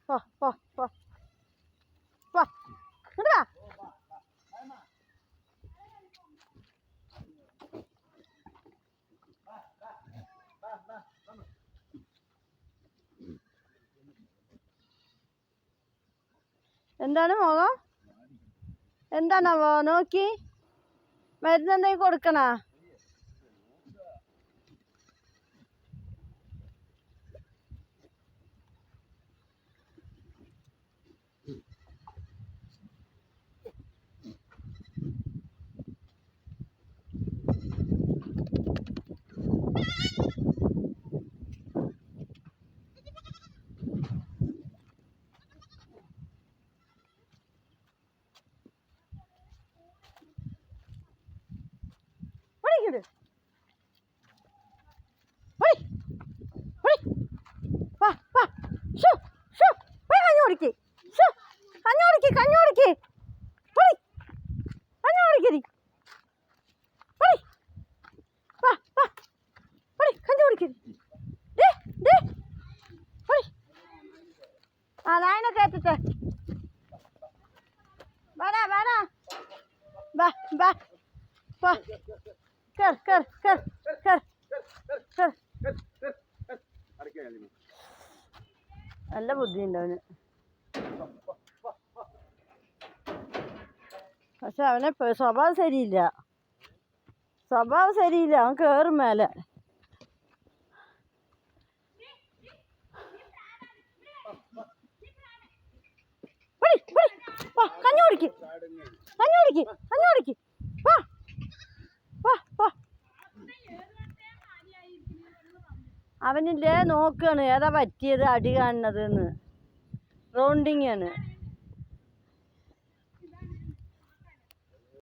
പോ പോ പോ പോ ഇങ്ങോട്ട് വാ. എന്താണ് മോകം? എന്താണാവോ? നോക്കി മരുന്ന് എന്തെങ്കിലും കൊടുക്കണോ? അതായനെ കേട്ടിട്ട് വേടാ വേടാ ബാ ബാ വാ കേർ കേർ കേർ കേർ കേർ. നല്ല ബുദ്ധിയുണ്ട് അവന്. പക്ഷെ അവനെ സ്വഭാവം ശരിയില്ല. അവൻ കേറും മേലെ. അവനില്ലേ നോക്കാണ് ഏതാ പറ്റിയത് അടി കാണുന്നത്. റൗണ്ടിങ് ആണ്.